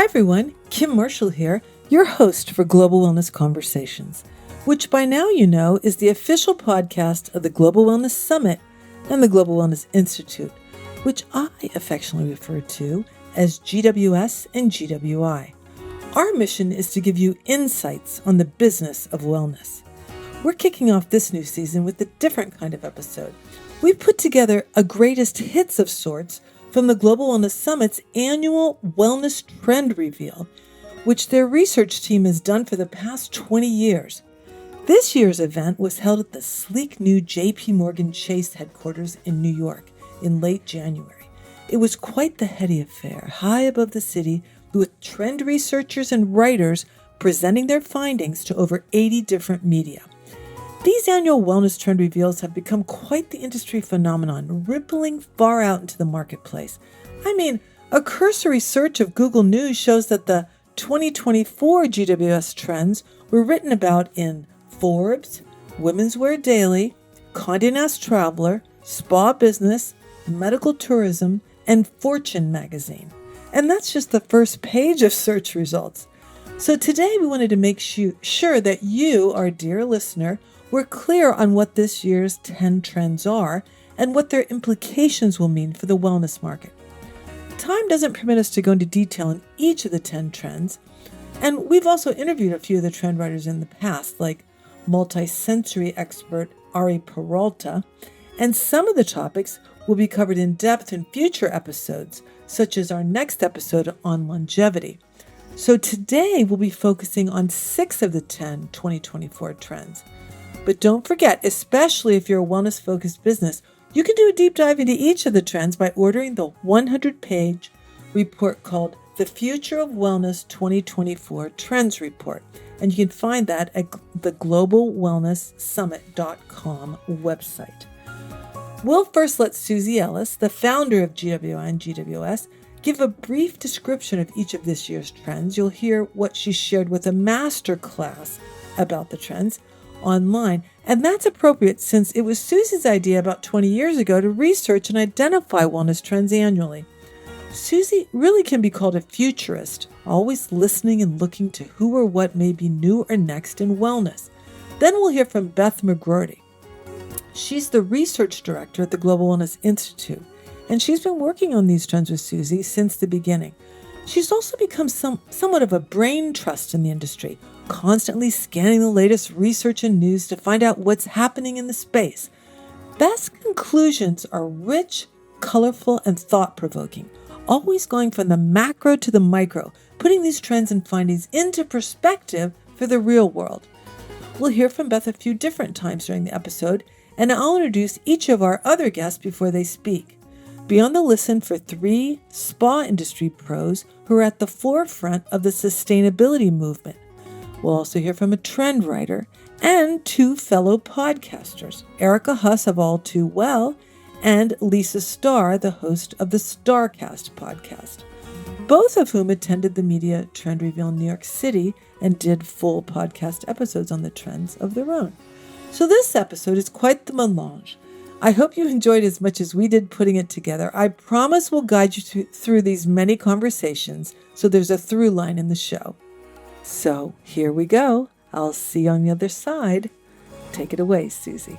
everyone, Kim Marshall here, your host for Global Wellness Conversations, which by now you know is the official podcast of the Global Wellness Summit and the Global Wellness Institute, which I affectionately refer to as GWS and GWI. Our mission is to give you insights on the business of wellness. We're kicking off this new season with a different kind of episode. We've put together a greatest hits of sorts from the Global Wellness Summit's annual Wellness Trend Reveal, which their research team has done for the past 20 years. This year's event was held at the sleek new J.P. Morgan Chase headquarters in New York in late January. It was quite the heady affair, high above the city, with trend researchers and writers presenting their findings to over 80 different media. These annual wellness trend reveals have become quite the industry phenomenon, rippling far out into the marketplace. I mean, a cursory search of Google News shows that the 2024 GWS trends were written about in Forbes, Women's Wear Daily, Condé Nast Traveler, Spa Business, Medical Tourism, and Fortune magazine. And that's just the first page of search results. So today we wanted to make sure that you, our dear listener, we're clear on what this year's 10 trends are and what their implications will mean for the wellness market. Time doesn't permit us to go into detail on each of the 10 trends, and we've also interviewed a few of the trend writers in the past, like multi-sensory expert Ari Peralta, and some of the topics will be covered in depth in future episodes, such as our next episode on longevity. So today we'll be focusing on 6 of the 10 2024 trends. But don't forget, especially if you're a wellness-focused business, you can do a deep dive into each of the trends by ordering the 100-page report called The Future of Wellness 2024 Trends Report. And you can find that at the globalwellnesssummit.com website. We'll first let Susie Ellis, the founder of GWI and GWS, give a brief description of each of this year's trends. You'll hear what she shared with a master class about the trends online, and that's appropriate since it was Susie's idea about 20 years ago to research and identify wellness trends annually. Susie really can be called a futurist, always listening and looking to who or what may be new or next in wellness. Then we'll hear from Beth McGroarty. She's the research director at the Global Wellness Institute, and she's been working on these trends with Susie since the beginning. She's also become somewhat of a brain trust in the industry, constantly scanning the latest research and news to find out what's happening in the space. Beth's conclusions are rich, colorful, and thought-provoking, always going from the macro to the micro, putting these trends and findings into perspective for the real world. We'll hear from Beth a few different times during the episode, and I'll introduce each of our other guests before they speak. Be on the listen for 3 spa industry pros who are at the forefront of the sustainability movement. We'll also hear from a trend writer and 2 fellow podcasters, Erica Huss of All Too Well and Lisa Starr, the host of the Starcast podcast, both of whom attended the Media Trend Reveal in New York City and did full podcast episodes on the trends of their own. So this episode is quite the melange. I hope you enjoyed as much as we did putting it together. I promise we'll guide you through these many conversations so there's a through line in the show. So here we go. I'll see you on the other side. Take it away, Susie.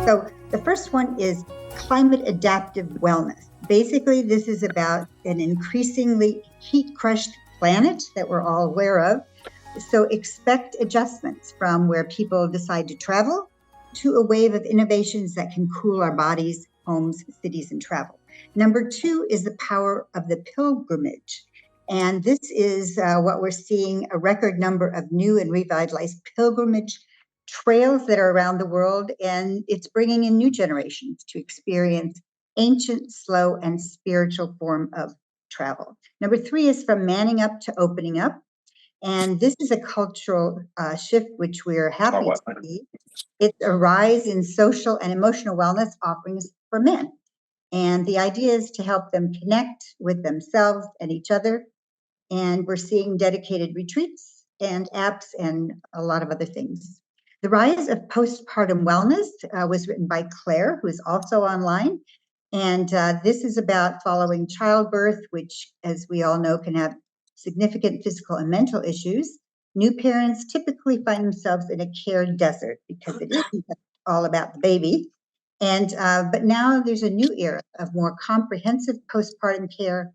So the first one is climate adaptive wellness. Basically, this is about an increasingly heat-crushed planet that we're all aware of. So expect adjustments from where people decide to travel to a wave of innovations that can cool our bodies, homes, cities, and travel. Number 2 is the power of the pilgrimage. And this is what we're seeing, a record number of new and revitalized pilgrimage trails that are around the world. And it's bringing in new generations to experience ancient, slow, and spiritual form of travel. Number 3 is from manning up to opening up. And this is a cultural shift, which we're happy to see. It's a rise in social and emotional wellness offerings for men. And the idea is to help them connect with themselves and each other. And we're seeing dedicated retreats and apps and a lot of other things. The Rise of Postpartum Wellness was written by Claire, who is also online. And this is about following childbirth, which, as we all know, can have significant physical and mental issues. New parents typically find themselves in a care desert because it isn't all about the baby. And but now there's a new era of more comprehensive postpartum care,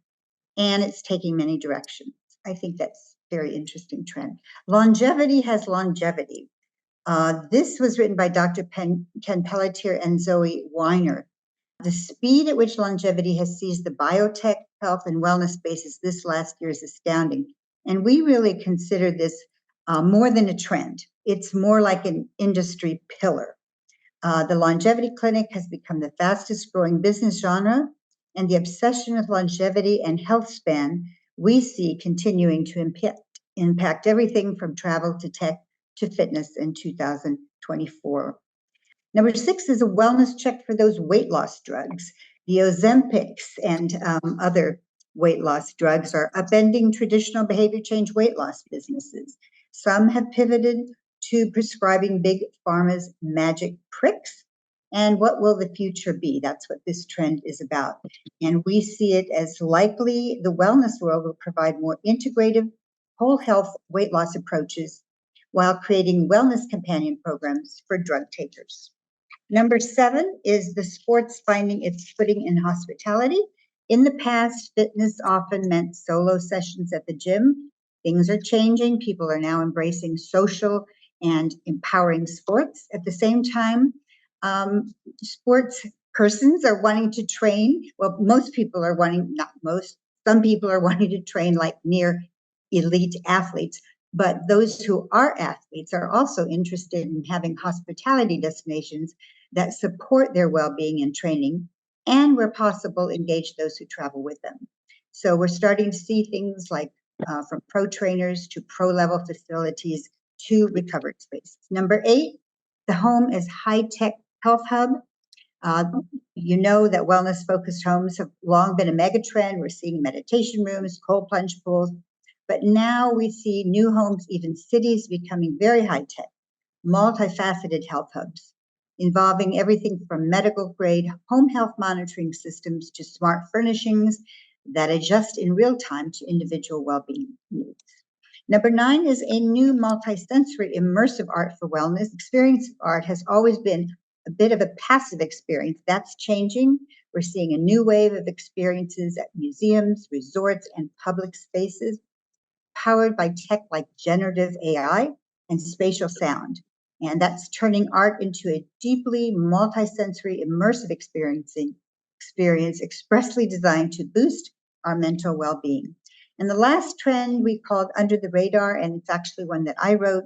and it's taking many directions. I think that's a very interesting trend. Longevity has longevity. This was written by Dr. Ken Pelletier and Zoe Weiner. The speed at which longevity has seized the biotech, health, and wellness spaces this last year is astounding. And we really consider this more than a trend. It's more like an industry pillar. The longevity clinic has become the fastest growing business genre, and the obsession with longevity and health span we see continuing to impact everything from travel to tech to fitness in 2024. Number 6 is a wellness check for those weight loss drugs. The Ozempics and other weight loss drugs are upending traditional behavior change weight loss businesses. Some have pivoted to prescribing big pharma's magic pricks. And what will the future be? That's what this trend is about. And we see it as likely the wellness world will provide more integrative, whole health weight loss approaches while creating wellness companion programs for drug takers. Number 7 is the sports finding its footing in hospitality. In the past, fitness often meant solo sessions at the gym. Things are changing. People are now embracing social and empowering sports. At the same time, sports persons are wanting to train. Well, most people are wanting, not most, some people are wanting to train like near elite athletes. But those who are athletes are also interested in having hospitality destinations that support their well-being and training, and where possible, engage those who travel with them. So we're starting to see things like from pro trainers to pro-level facilities to recovered spaces. Number 8, the home is high-tech health hub. You know that wellness-focused homes have long been a mega trend. We're seeing meditation rooms, cold plunge pools, but now we see new homes, even cities, becoming very high-tech, multifaceted health hubs, involving everything from medical-grade home health monitoring systems to smart furnishings that adjust in real time to individual well-being needs. Number 9 is a new multisensory immersive art for wellness. Experience art has always been a bit of a passive experience. That's changing. We're seeing a new wave of experiences at museums, resorts, and public spaces, powered by tech like generative AI and spatial sound. And that's turning art into a deeply multisensory immersive experience expressly designed to boost our mental well-being. And the last trend we called Under the Radar, and it's actually one that I wrote.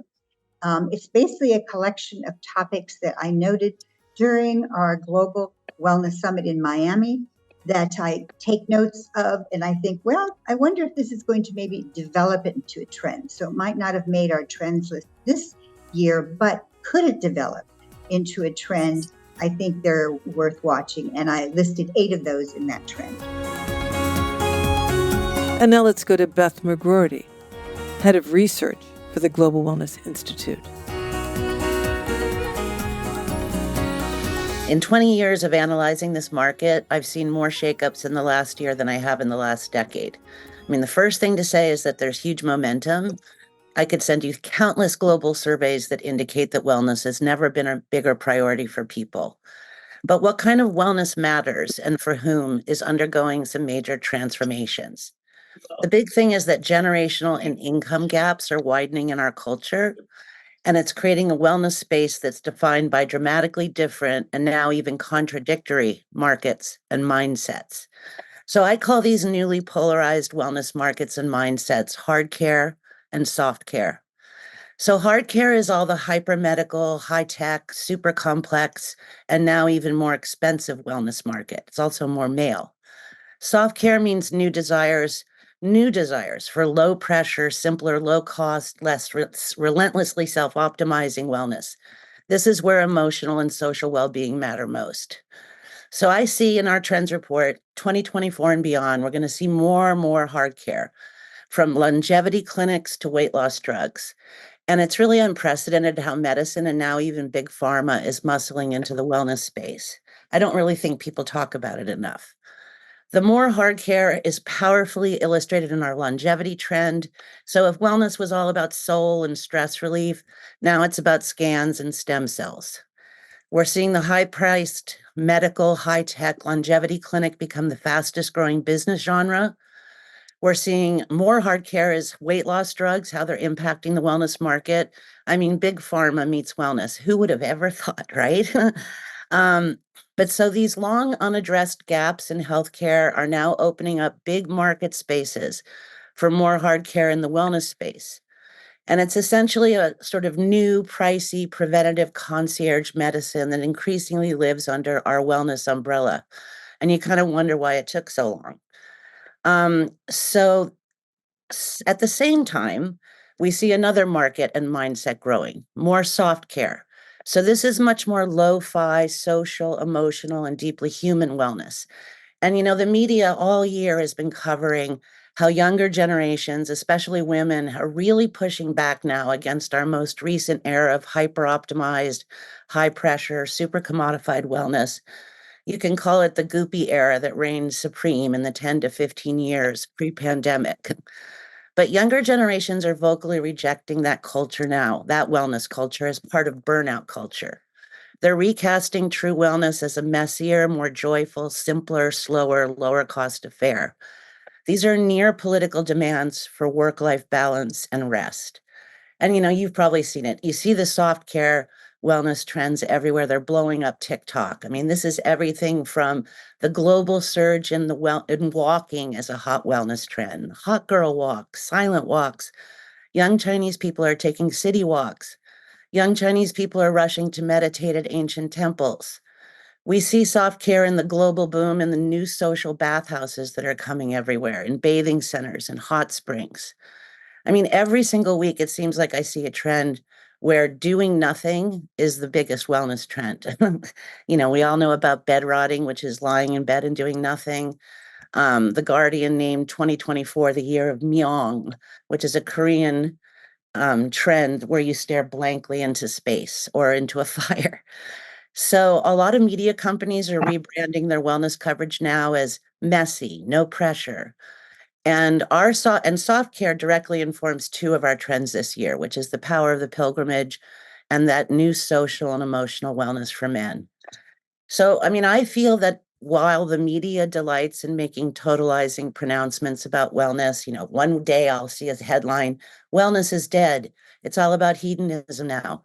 It's basically a collection of topics that I noted during our Global Wellness Summit in Miami that I take notes of, and I think, well, I wonder if this is going to maybe develop into a trend. So it might not have made our trends list this year, but could it develop into a trend? I think they're worth watching, and I listed 8 of those in that trend. And now let's go to Beth McGroarty, Head of Research for the Global Wellness Institute. In 20 years of analyzing this market, I've seen more shakeups in the last year than I have in the last decade. I mean, the first thing to say is that there's huge momentum. I could send you countless global surveys that indicate that wellness has never been a bigger priority for people. But what kind of wellness matters and for whom is undergoing some major transformations. The big thing is that generational and income gaps are widening in our culture, and it's creating a wellness space that's defined by dramatically different and now even contradictory markets and mindsets. So I call these newly polarized wellness markets and mindsets hardcare and softcare. So hardcare is all the hyper-medical, high-tech, super complex, and now even more expensive wellness market. It's also more male. Softcare means new desires for low pressure, simpler, low cost, less relentlessly self-optimizing wellness. This is where emotional and social well-being matter most. So I see in our trends report, 2024 and beyond, we're going to see more and more hard care, from longevity clinics to weight loss drugs. And it's really unprecedented how medicine and now even big pharma is muscling into the wellness space. I don't really think people talk about it enough. The more Hardcare is powerfully illustrated in our longevity trend. So if wellness was all about soul and stress relief, now it's about scans and stem cells. We're seeing the high-priced medical, high-tech longevity clinic become the fastest growing business genre. We're seeing more Hardcare as weight loss drugs, how they're impacting the wellness market. I mean, big pharma meets wellness. Who would have ever thought, right? But so these long unaddressed gaps in healthcare are now opening up big market spaces for more Hardcare in the wellness space. And it's essentially a sort of new, pricey, preventative concierge medicine that increasingly lives under our wellness umbrella. And you kind of wonder why it took so long. So at the same time, we see another market and mindset growing, more soft care. So this is much more lo-fi, social, emotional, and deeply human wellness. And, the media all year has been covering how younger generations, especially women, are really pushing back now against our most recent era of hyper-optimized, high-pressure, super commodified wellness. You can call it the goopy era that reigned supreme in the 10 to 15 years pre-pandemic. But younger generations are vocally rejecting that culture now, that wellness culture, as part of burnout culture. They're recasting true wellness as a messier, more joyful, simpler, slower, lower cost affair. These are near political demands for work-life balance and rest. And you've probably seen it. You see the soft care wellness trends everywhere. They're blowing up TikTok. I mean, this is everything from the global surge in walking as a hot wellness trend, hot girl walks, silent walks. Young Chinese people are taking city walks. Young Chinese people are rushing to meditate at ancient temples. We see soft care in the global boom in the new social bathhouses that are coming everywhere, in bathing centers and hot springs. I mean, every single week, it seems like I see a trend where doing nothing is the biggest wellness trend. We all know about bed rotting, which is lying in bed and doing nothing. The Guardian named 2024 the year of Myeong, which is a Korean trend where you stare blankly into space or into a fire. So a lot of media companies are rebranding their wellness coverage now as messy, no pressure. And soft care directly informs two of our trends this year, which is the power of the pilgrimage and that new social and emotional wellness for men. So, I mean, I feel that while the media delights in making totalizing pronouncements about wellness, one day I'll see a headline, wellness is dead. It's all about hedonism now.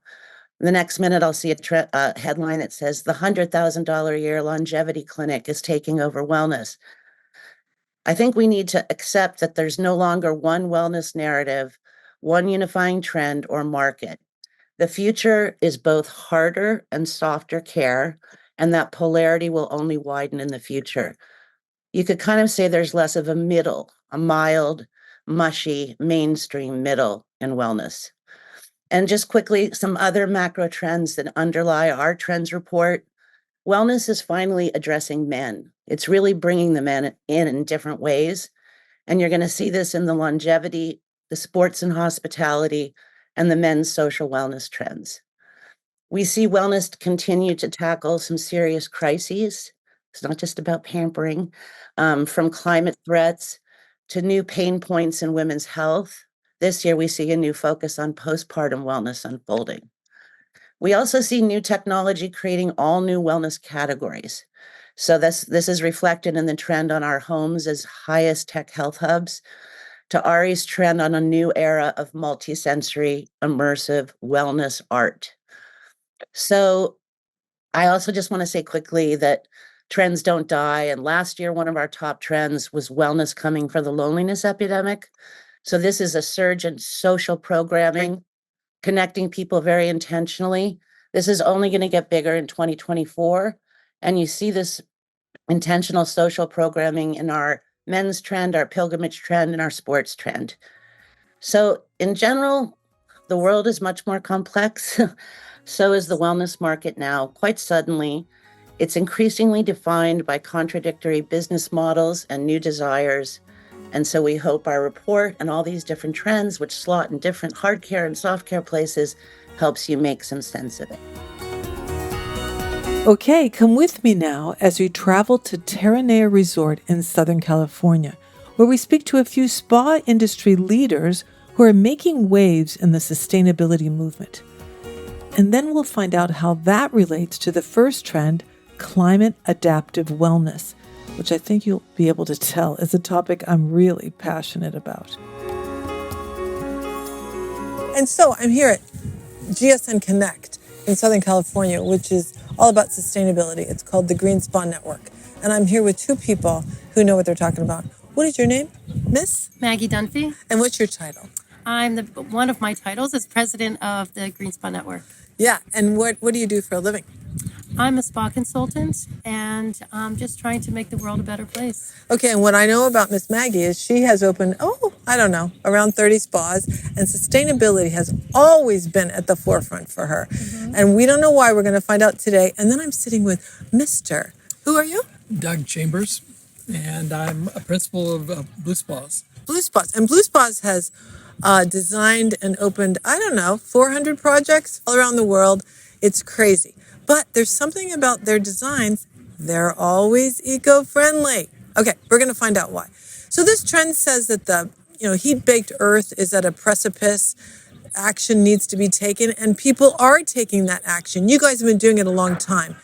The next minute I'll see a headline that says the $100,000 a year longevity clinic is taking over wellness. I think we need to accept that there's no longer one wellness narrative, one unifying trend or market. The future is both harder and softer care, and that polarity will only widen in the future. You could kind of say there's less of a middle, a mild, mushy, mainstream middle in wellness. And just quickly, some other macro trends that underlie our trends report. Wellness is finally addressing men. It's really bringing the men in different ways. And you're going to see this in the longevity, the sports and hospitality, and the men's social wellness trends. We see wellness continue to tackle some serious crises. It's not just about pampering, from climate threats to new pain points in women's health. This year, we see a new focus on postpartum wellness unfolding. We also see new technology creating all new wellness categories. So this is reflected in the trend on our homes as highest tech health hubs, to Ari's trend on a new era of multisensory, immersive wellness art. So I also just want to say quickly that trends don't die. And last year, one of our top trends was wellness coming for the loneliness epidemic. So this is a surge in social programming, connecting people very intentionally. This is only going to get bigger in 2024. And you see this intentional social programming in our men's trend, our pilgrimage trend, and our sports trend. So in general, the world is much more complex. So is the wellness market now. Quite suddenly, it's increasingly defined by contradictory business models and new desires. And so we hope our report and all these different trends, which slot in different hard care and soft care places, helps you make some sense of it. Okay, come with me now as we travel to Terranea Resort in Southern California, where we speak to a few spa industry leaders who are making waves in the sustainability movement. And then we'll find out how that relates to the first trend, climate adaptive wellness, which I think you'll be able to tell is a topic I'm really passionate about. And so I'm here at GSN Connect in Southern California, which is all about sustainability. It's called the Green Spa Network. And I'm here with two people who know what they're talking about. What is your name, Miss? Maggie Dunphy. And what's your title? I'm one of my titles is president of the Green Spa Network. Yeah, and what do you do for a living? I'm a spa consultant, and I'm just trying to make the world a better place. Okay, and what I know about Miss Maggie is she has opened, around 30 spas, and sustainability has always been at the forefront for her. Mm-hmm. And we don't know why. We're going to find out today. And then I'm sitting with Mr. Who are you? Doug Chambers, and I'm a principal of Blue Spas. Blue Spas. And Blue Spas has designed and opened, 400 projects all around the world. It's crazy. But there's something about their designs. They're always eco-friendly. Okay, we're going to find out why. So this trend says that the heat-baked earth is at a precipice. Action needs to be taken, and people are taking that action. You guys have been doing it a long time.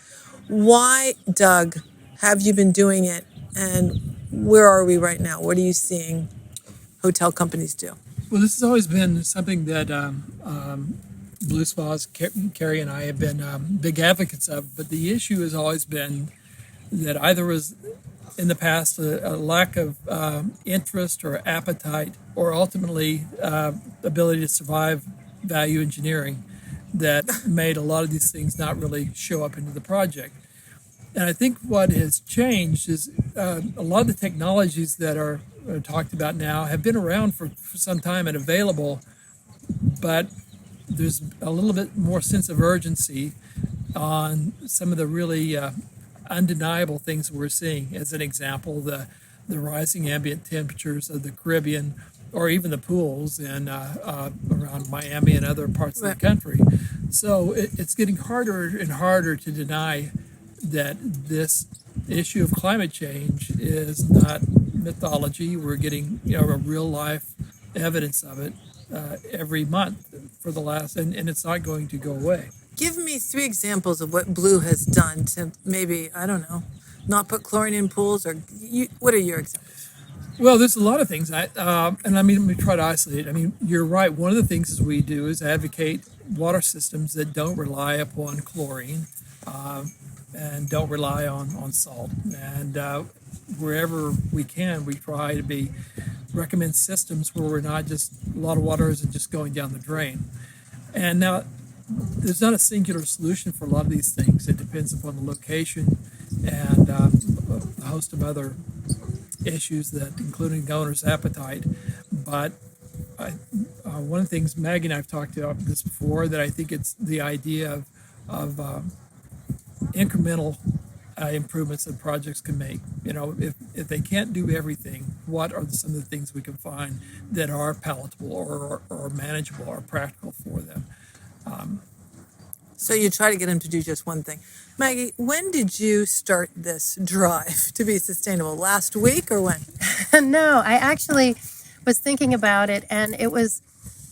Why, Doug, have you been doing it, and where are we right now? What are you seeing hotel companies do? Well, this has always been something that Blue Spas, Carrie and I have been big advocates of, but the issue has always been that either was in the past a lack of interest or appetite, or ultimately ability to survive value engineering that made a lot of these things not really show up into the project. And I think what has changed is a lot of the technologies that are talked about now have been around for some time and available, but there's a little bit more sense of urgency on some of the really undeniable things we're seeing. As an example, the rising ambient temperatures of the Caribbean, or even the pools in around Miami and other parts of the country. So it's getting harder and harder to deny that this issue of climate change is not mythology. We're getting a real life evidence of it every month for the last, and it's not going to go away. Give me 3 examples of what Blue has done to maybe, not put chlorine in pools, or what are your examples? Well, there's a lot of things. Let me try to isolate. You're right. One of the things we do is advocate water systems that don't rely upon chlorine and don't rely on salt. And wherever we can, we try to recommend systems where we're not just, a lot of water isn't just going down the drain. And now, there's not a singular solution for a lot of these things. It depends upon the location and a host of other issues, that including the owner's appetite. But one of the things Maggie and I have talked about this before, that I think it's the idea of incremental improvements that projects can make. If they can't do everything, what are some of the things we can find that are palatable or manageable or practical for them? So you try to get them to do just one thing. Maggie, when did you start this drive to be sustainable? Last week or when? No, I actually was thinking about it, and it was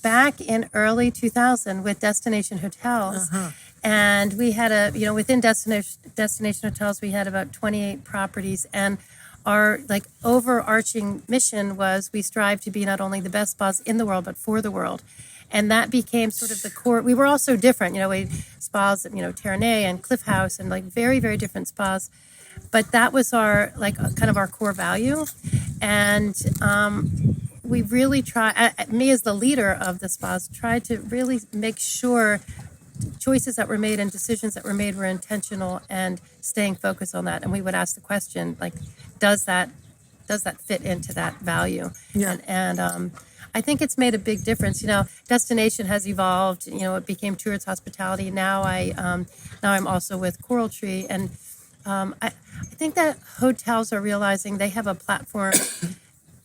back in early 2000 with Destination Hotels. Uh-huh. And we had within Destination Hotels, we had about 28 properties, and our overarching mission was we strive to be not only the best spas in the world, but for the world. And that became sort of the core. We were all so different, we spas, Terranea and Cliff House, and very, very different spas. But that was our kind of our core value. And we really me as the leader of the spas, tried to really make sure choices that were made and decisions that were made were intentional and staying focused on that. And we would ask the question, does that fit into that value? Yeah. And I think it's made a big difference. Destination has evolved. It became Tourist Hospitality. Now I'm also with Coral Tree, and I think that hotels are realizing they have a platform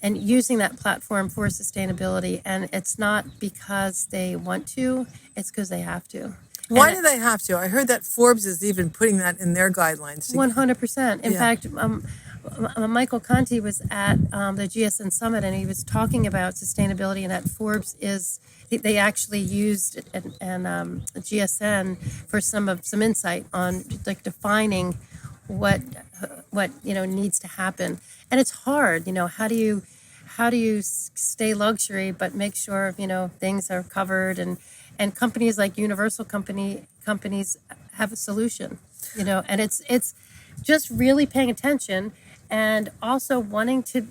and using that platform for sustainability. And it's not because they want to; it's because they have to. Why And do they have to? I heard that Forbes is even putting that in their guidelines. 100%. In Yeah. fact, Michael Conti was at the GSN Summit, and he was talking about sustainability, and that Forbes they actually used GSN for some insight on like defining what needs to happen. And it's hard. How do you stay luxury but make sure things are covered, and companies like Universal companies have a solution, and it's just really paying attention and also wanting to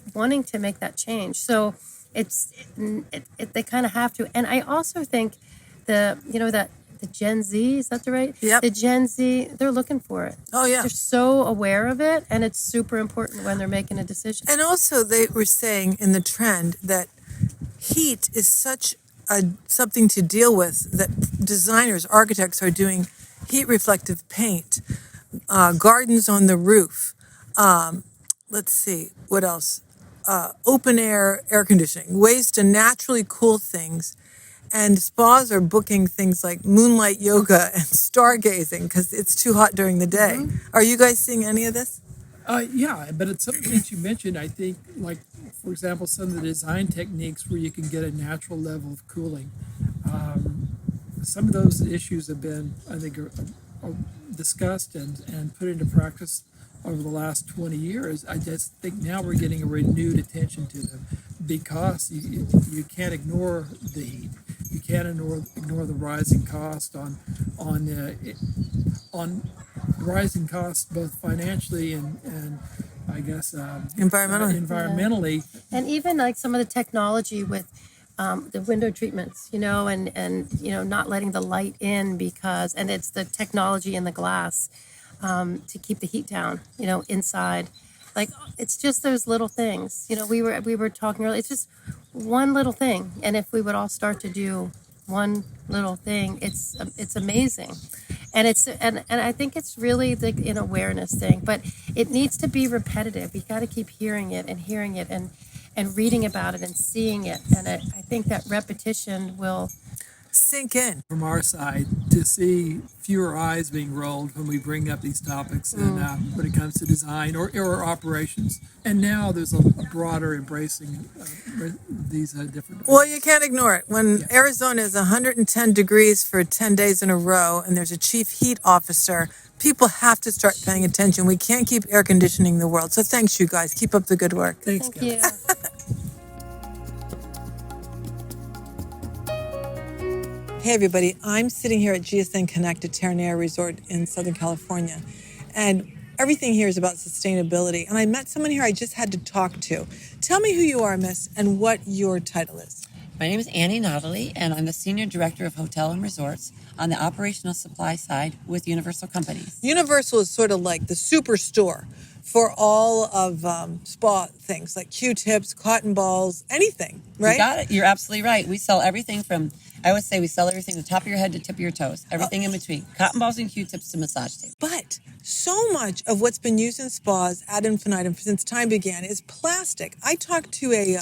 make that change. So they kind of have to. And I also think that the Gen Z, is that the right? Yep. The Gen Z, they're looking for it. Oh, yeah. They're so aware of it, and it's super important when they're making a decision. And also, they were saying in the trend that heat is such something to deal with, that designers, architects are doing heat reflective paint, gardens on the roof. Let's see, what else? Open air conditioning, ways to naturally cool things. And spas are booking things like moonlight yoga and stargazing because it's too hot during the day. Mm-hmm. Are you guys seeing any of this? Yeah, but it's something that you mentioned. I think, like, for example, some of the design techniques where you can get a natural level of cooling. Some of those issues have been, I think, are discussed and put into practice over the last 20 years. I just think now we're getting a renewed attention to them because you can't ignore the heat. You can't ignore the rising cost on rising costs both financially and I guess environmentally. And even like some of the technology with the window treatments, and not letting the light in and it's the technology in the glass to keep the heat down, inside. Like, it's just those little things. We were talking earlier. It's just one little thing, and if we would all start to do one little thing, it's amazing. And and I think it's really like an awareness thing, but it needs to be repetitive. You got to keep hearing it and reading about it and seeing it, and I think that repetition will sink in. From our side, to see fewer eyes being rolled when we bring up these topics and when it comes to design or operations. And now there's a broader embracing these different. Well, you can't ignore it. When Arizona is 110 degrees for 10 days in a row and there's a chief heat officer, people have to start paying attention. We can't keep air conditioning the world. So thanks, you guys. Keep up the good work. Thanks, Thank you. Hey everybody, I'm sitting here at GSN Connect at Terranea Resort in Southern California, and everything here is about sustainability. And I met someone here I just had to talk to. Tell me who you are, miss, and what your title is. My name is Annie Notley, and I'm the Senior Director of Hotel and Resorts on the operational supply side with Universal Companies. Universal is sort of like the superstore for all of spa things, like Q-tips, cotton balls, anything, right? You got it. You're absolutely right. We sell everything from, I always say we sell everything from the top of your head to tip of your toes, everything in between, cotton balls and Q-tips to massage tape. But so much of what's been used in spas ad infinitum since time began is plastic. I talked to a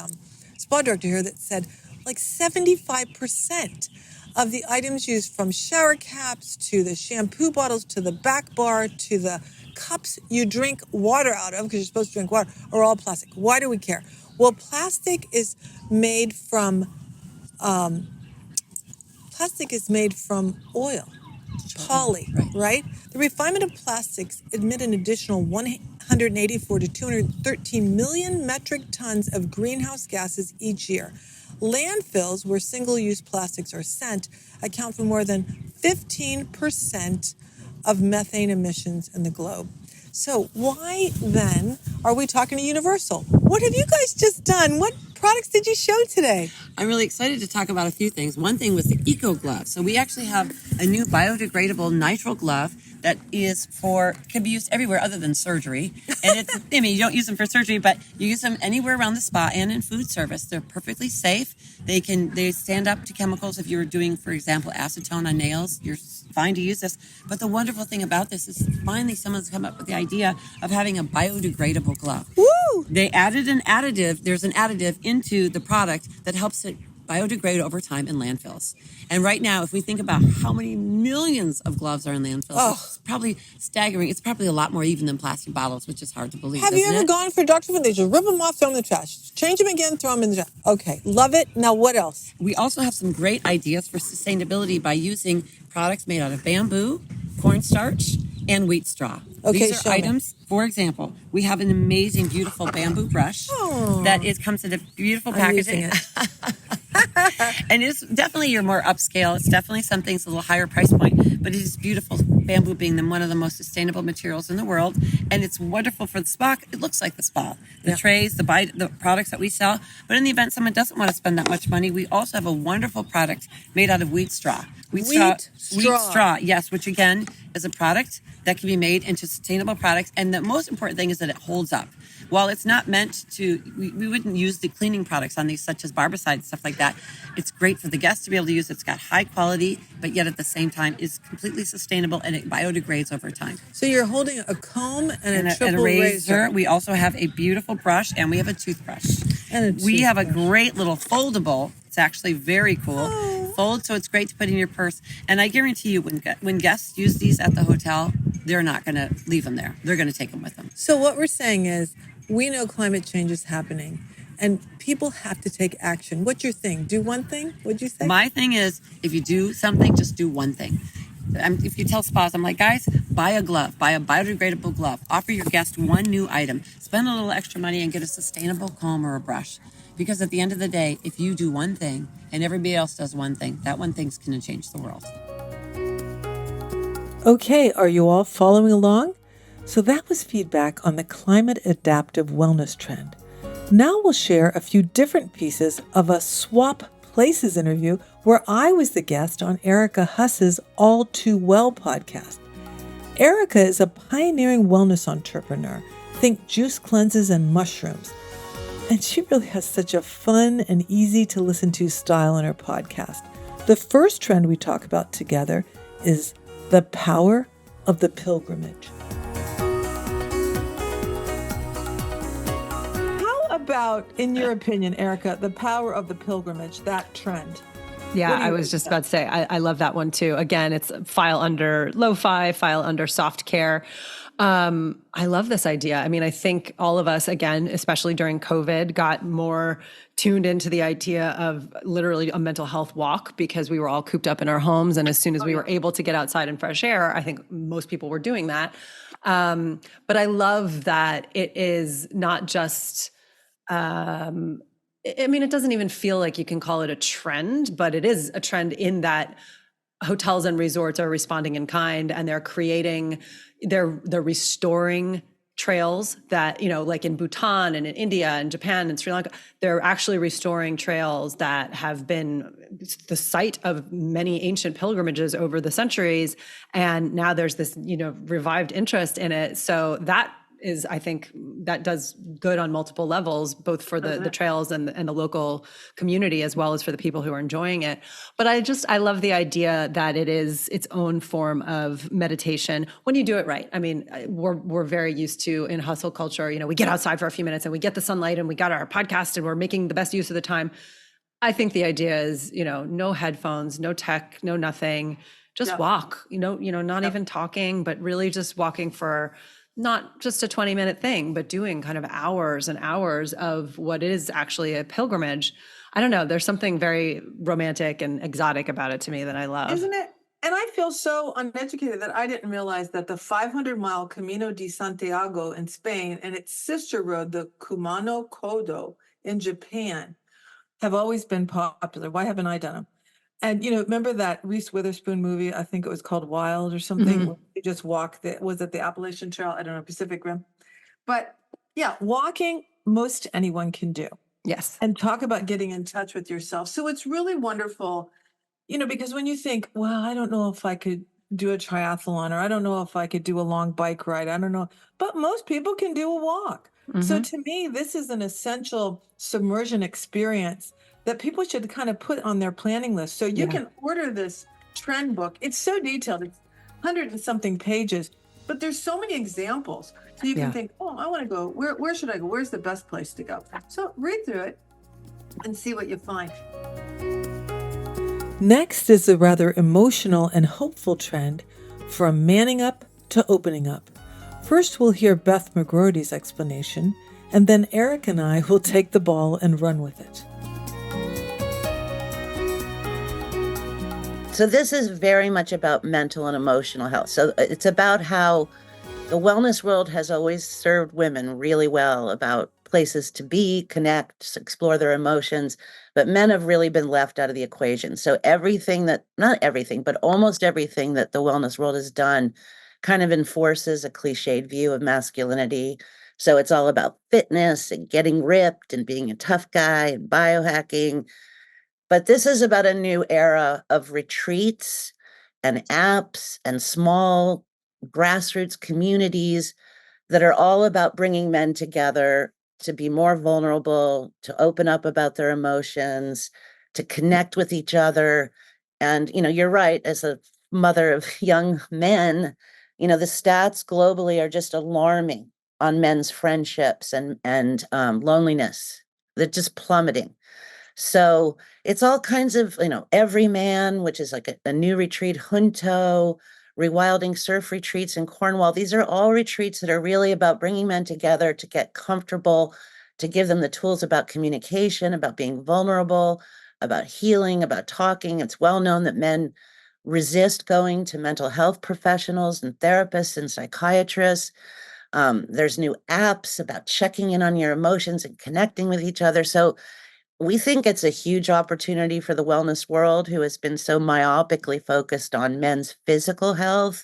spa director here that said like 75% of the items used, from shower caps to the shampoo bottles to the back bar to the cups you drink water out of, because you're supposed to drink water, are all plastic. Why do we care? Well, plastic is made from oil, poly, right? The refinement of plastics emit an additional 184 to 213 million metric tons of greenhouse gases each year. Landfills where single-use plastics are sent account for more than 15% of methane emissions in the globe. So why then are we talking to Universal? What have you guys just done? What products did you show today? I'm really excited to talk about a few things. One thing was the Eco Glove. So we actually have a new biodegradable nitrile glove that can be used everywhere other than surgery. And it's, you don't use them for surgery, but you use them anywhere around the spa and in food service. They're perfectly safe. They stand up to chemicals. If you're doing, for example, acetone on nails, you're fine to use this. But the wonderful thing about this is finally someone's come up with the idea of having a biodegradable glove. Woo! They added an additive. There's an additive into the product that helps it biodegrade over time in landfills. And right now, if we think about how many millions of gloves are in landfills, it's probably staggering. It's probably a lot more even than plastic bottles, which is hard to believe. Have you ever gone for doctor when they just rip them off, throw them in the trash, change them again, throw them in the trash? Okay, love it. Now what else? We also have some great ideas for sustainability by using products made out of bamboo, cornstarch, and wheat straw. Okay, These are items, for example, we have an amazing, beautiful bamboo brush that comes in a beautiful packaging. And it's definitely your more upscale. It's definitely something that's a little higher price point, but it is beautiful. Bamboo being one of the most sustainable materials in the world. And it's wonderful for the spa. It looks like the spa. The trays, the products that we sell. But in the event someone doesn't want to spend that much money, we also have a wonderful product made out of wheat straw. Wheat straw, yes, which again is a product that can be made into sustainable products. And the most important thing is that it holds up. While it's not meant to, we wouldn't use the cleaning products on these, such as barbicide and stuff like that. It's great for the guests to be able to use. It's got high quality, but yet at the same time is completely sustainable, and it biodegrades over time. So you're holding a comb and a triple and a razor. We also have a beautiful brush, and we have a toothbrush. We have a great little foldable. It's actually very cool. Fold, so it's great to put in your purse. And I guarantee you, when guests use these at the hotel, they're not going to leave them there. They're going to take them with them. So what we're saying is, we know climate change is happening, and people have to take action. What's your thing? Do one thing? What'd you say? My thing is, if you do something, just do one thing. If you tell spas, I'm like, guys, buy a glove, buy a biodegradable glove. Offer your guest one new item. Spend a little extra money and get a sustainable comb or a brush. Because at the end of the day, if you do one thing and everybody else does one thing, that one thing's going to change the world. Okay, are you all following along? So that was feedback on the climate adaptive wellness trend. Now we'll share a few different pieces of a Swap Places interview where I was the guest on Erica Huss's All Too Well podcast. Erica is a pioneering wellness entrepreneur. Think juice cleanses and mushrooms. And she really has such a fun and easy to listen to style in her podcast. The first trend we talk about together is the power of the pilgrimage. About, in your opinion, Erica, the power of the pilgrimage, that trend? Yeah, I was just about to say, I love that one too. Again, it's file under lo-fi, file under Softcare. I love this idea. I mean, I think all of us, again, especially during COVID, got more tuned into the idea of literally a mental health walk because we were all cooped up in our homes. And as soon as we were able to get outside in fresh air, I think most people were doing that. But I love that it is not just... I mean, it doesn't even feel like you can call it a trend, but it is a trend in that hotels and resorts are responding in kind, and they're restoring trails that, like in Bhutan and in India and Japan and Sri Lanka, they're actually restoring trails that have been the site of many ancient pilgrimages over the centuries. And now there's this, revived interest in it. So that is, I think, that does good on multiple levels, both for the trails and the local community, as well as for the people who are enjoying it. But I love the idea that it is its own form of meditation when you do it right. I mean, we're very used to, in hustle culture, we get outside for a few minutes and we get the sunlight and we got our podcast and we're making the best use of the time. I think the idea is, no headphones, no tech, no nothing, just walk, not even talking, but really just walking for not just a 20-minute thing, but doing kind of hours and hours of what is actually a pilgrimage. I don't know. There's something very romantic and exotic about it to me that I love. Isn't it? And I feel so uneducated that I didn't realize that the 500-mile Camino de Santiago in Spain and its sister road, the Kumano Kodo in Japan, have always been popular. Why haven't I done them? And, remember that Reese Witherspoon movie? I think it was called Wild or something. Where you just walk. Was it the Appalachian Trail? I don't know, Pacific Rim. But yeah, walking, most anyone can do. Yes. And talk about getting in touch with yourself. So it's really wonderful, because when you think, well, I don't know if I could do a triathlon, or I don't know if I could do a long bike ride. I don't know. But most people can do a walk. So to me, this is an essential submersion experience that people should kind of put on their planning list. So you can order this trend book. It's so detailed. It's 100 and something pages, but there's so many examples. So you can think, I want to go. Where should I go? Where's the best place to go? So read through it and see what you find. Next is the rather emotional and hopeful trend from manning up to opening up. First, we'll hear Beth McGroarty's explanation, and then Eric and I will take the ball and run with it. So this is very much about mental and emotional health. So it's about how the wellness world has always served women really well, about places to be, connect, explore their emotions, but men have really been left out of the equation. So everything that, not everything, but almost everything that the wellness world has done kind of enforces a cliched view of masculinity. So it's all about fitness and getting ripped and being a tough guy and biohacking. But this is about a new era of retreats and apps and small grassroots communities that are all about bringing men together to be more vulnerable, to open up about their emotions, to connect with each other. And, you're right, as a mother of young men, the stats globally are just alarming on men's friendships and loneliness. They're just plummeting. So it's all kinds of, Every Man, which is like a new retreat, Junto, Rewilding Surf retreats in Cornwall. These are all retreats that are really about bringing men together to get comfortable, to give them the tools about communication, about being vulnerable, about healing, about talking. It's well known that men resist going to mental health professionals and therapists and psychiatrists. There's new apps about checking in on your emotions and connecting with each other. So we think it's a huge opportunity for the wellness world, who has been so myopically focused on men's physical health.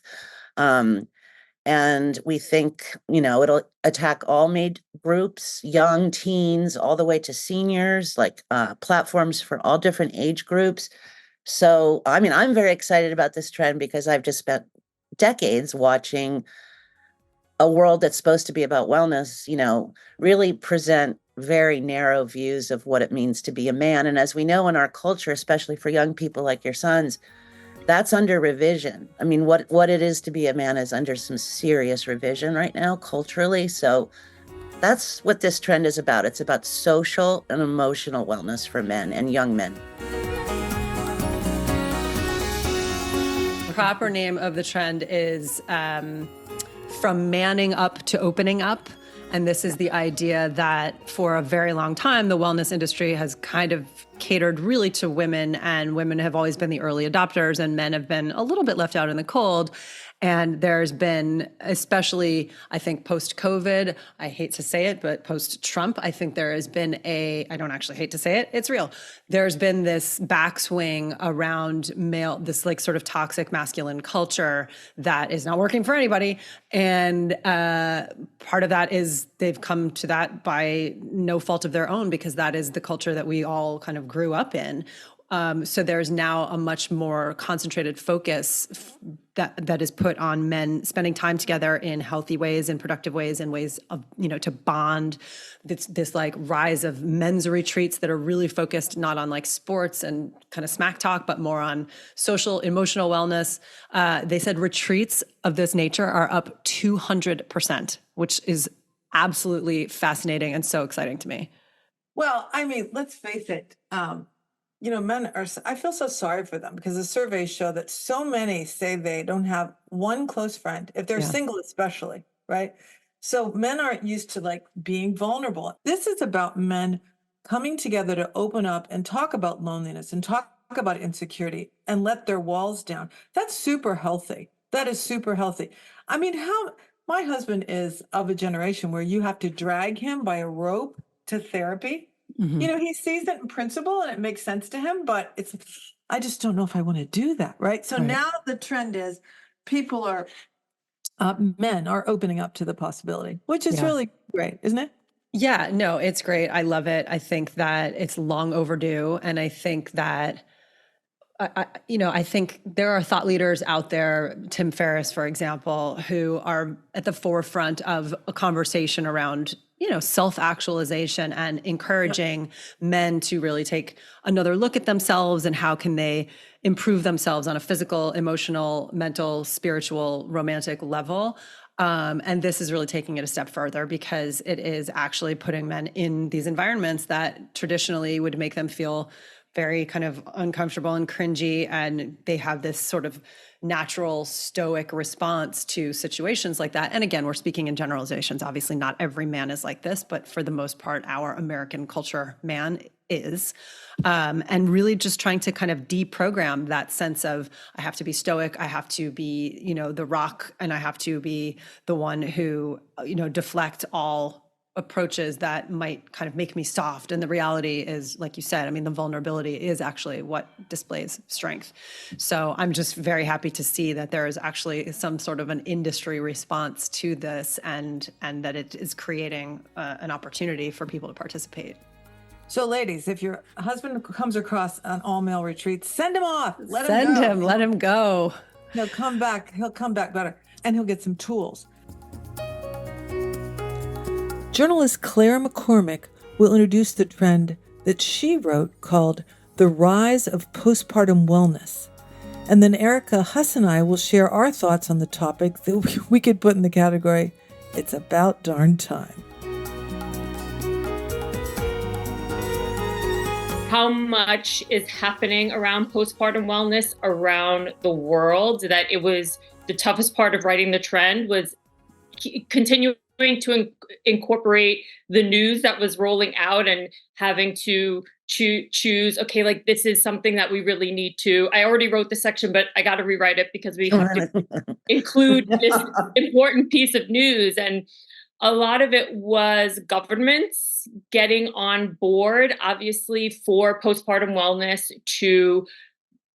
And we think, it'll attack all made groups, young teens, all the way to seniors, like platforms for all different age groups. So, I'm very excited about this trend because I've just spent decades watching a world that's supposed to be about wellness, really present very narrow views of what it means to be a man. And as we know in our culture, especially for young people like your sons, that's under revision. What it is to be a man is under some serious revision right now culturally. So that's what this trend is about. It's about social and emotional wellness for men and young men. The proper name of the trend is From Manning Up to Opening Up. And this is the idea that for a very long time, the wellness industry has kind of catered really to women, and women have always been the early adopters, and men have been a little bit left out in the cold. And there's been, especially, I think, post-COVID, I hate to say it, but post-Trump, I think there has been I don't actually hate to say it, it's real. There's been this backswing around this like sort of toxic masculine culture that is not working for anybody. And part of that is they've come to that by no fault of their own, because that is the culture that we all kind of grew up in. So there's now a much more concentrated focus that is put on men spending time together in healthy ways, in productive ways, in ways of, to bond. This like rise of men's retreats that are really focused not on like sports and kind of smack talk, but more on social, emotional wellness. They said retreats of this nature are up 200%, which is absolutely fascinating and so exciting to me. Well, let's face it. Men I feel so sorry for them, because the surveys show that so many say they don't have one close friend, if they're single especially, right? So men aren't used to like being vulnerable. This is about men coming together to open up and talk about loneliness and talk about insecurity and let their walls down. That's super healthy. That is super healthy. My husband is of a generation where you have to drag him by a rope to therapy. Mm-hmm. He sees it in principle and it makes sense to him, but I just don't know if I want to do that, right? So now the trend is men are opening up to the possibility, which is really great, isn't it? Yeah, no, it's great. I love it. I think that it's long overdue. And I think that I think there are thought leaders out there, Tim Ferriss, for example, who are at the forefront of a conversation around, self-actualization and encouraging men to really take another look at themselves and how can they improve themselves on a physical, emotional, mental, spiritual, romantic level. And this is really taking it a step further, because it is actually putting men in these environments that traditionally would make them feel very kind of uncomfortable and cringy, and they have this sort of natural stoic response to situations like that. And again, we're speaking in generalizations. Obviously, not every man is like this, but for the most part, our American culture man is. And really just trying to kind of deprogram that sense of, I have to be stoic, I have to be, the rock, and I have to be the one who, deflect all approaches that might kind of make me soft. And the reality is, like you said, I mean, the vulnerability is actually what displays strength. So I'm just very happy to see that there is actually some sort of an industry response to this, and that it is creating an opportunity for people to participate. So ladies, if your husband comes across an all-male retreat, send him off. Let him go. He'll come back better, and he'll get some tools. Journalist Claire McCormick will introduce the trend that she wrote called The Rise of Postpartum Wellness. And then Erica Huss and I will share our thoughts on the topic that we could put in the category, It's About Darn Time. How much is happening around postpartum wellness around the world, that it was the toughest part of writing the trend was continuing to incorporate the news that was rolling out and having to choose, okay, like this is something that we really need to, I already wrote the section, but I got to rewrite it because we have to include this important piece of news. And a lot of it was governments getting on board, obviously, for postpartum wellness to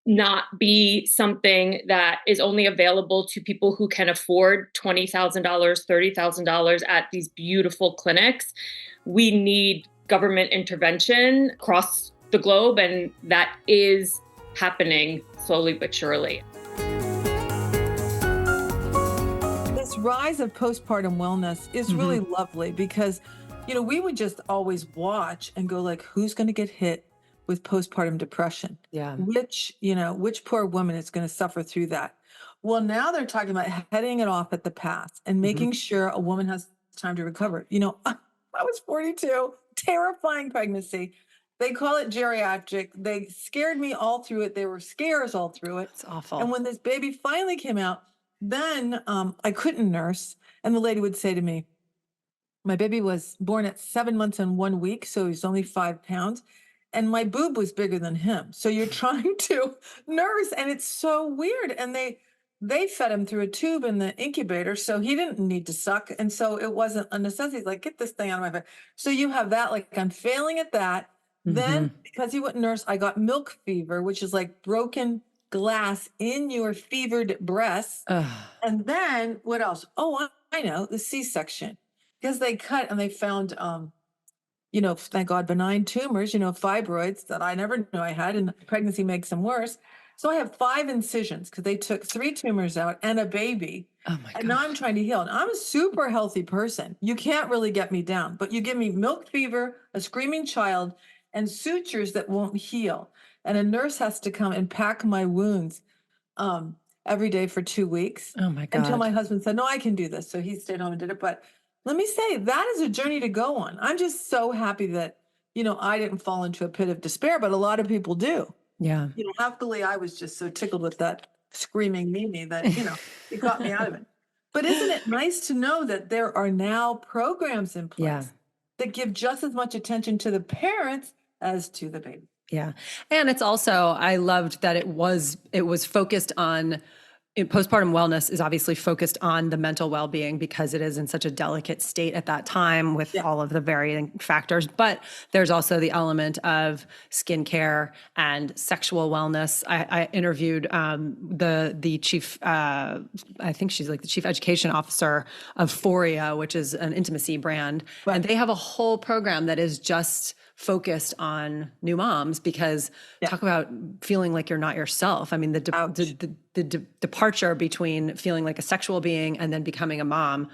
not be something that is only available to people who can afford $20,000, $30,000 at these beautiful clinics. We need government intervention across the globe, and that is happening slowly but surely. This rise of postpartum wellness is really lovely because, we would just always watch and go like, who's going to get hit with postpartum depression? Yeah. Which poor woman is going to suffer through that? Well, now they're talking about heading it off at the pass and making sure a woman has time to recover. I was 42, terrifying pregnancy. They call it geriatric. They scared me all through it. There were scares all through it. It's awful. And when this baby finally came out, then I couldn't nurse. And the lady would say to me, my baby was born at 7 months and 1 week, so he's only 5 pounds. And my boob was bigger than him. So you're trying to nurse, and it's so weird. And they fed him through a tube in the incubator, so he didn't need to suck. And so it wasn't a necessity. Like, get this thing out of my face. So you have that, like, I'm failing at that. Then, because he wouldn't nurse, I got milk fever, which is like broken glass in your fevered breasts. And then what else? Oh, I know, the C-section. Because they cut and they found, thank God, benign tumors, fibroids that I never knew I had, and pregnancy makes them worse. So I have 5 incisions because they took 3 tumors out and a baby. Oh my God. And now I'm trying to heal. And I'm a super healthy person. You can't really get me down, but you give me milk fever, a screaming child, and sutures that won't heal. And a nurse has to come and pack my wounds every day for 2 weeks. Oh my God. Until my husband said, no, I can do this. So he stayed home and did it. But let me say, that is a journey to go on. I'm just so happy that, I didn't fall into a pit of despair, but a lot of people do. Yeah. Happily, I was just so tickled with that screaming Mimi that, it got me out of it. But isn't it nice to know that there are now programs in place that give just as much attention to the parents as to the baby? Yeah. And it's also, I loved that it was focused on, postpartum wellness is obviously focused on the mental well-being because it is in such a delicate state at that time with all of the varying factors. But there's also the element of skincare and sexual wellness. I interviewed the chief, I think she's like the chief education officer of Foria, which is an intimacy brand. Right. And they have a whole program that is just focused on new moms because talk about feeling like you're not yourself. I mean, the departure between feeling like a sexual being and then becoming a mom,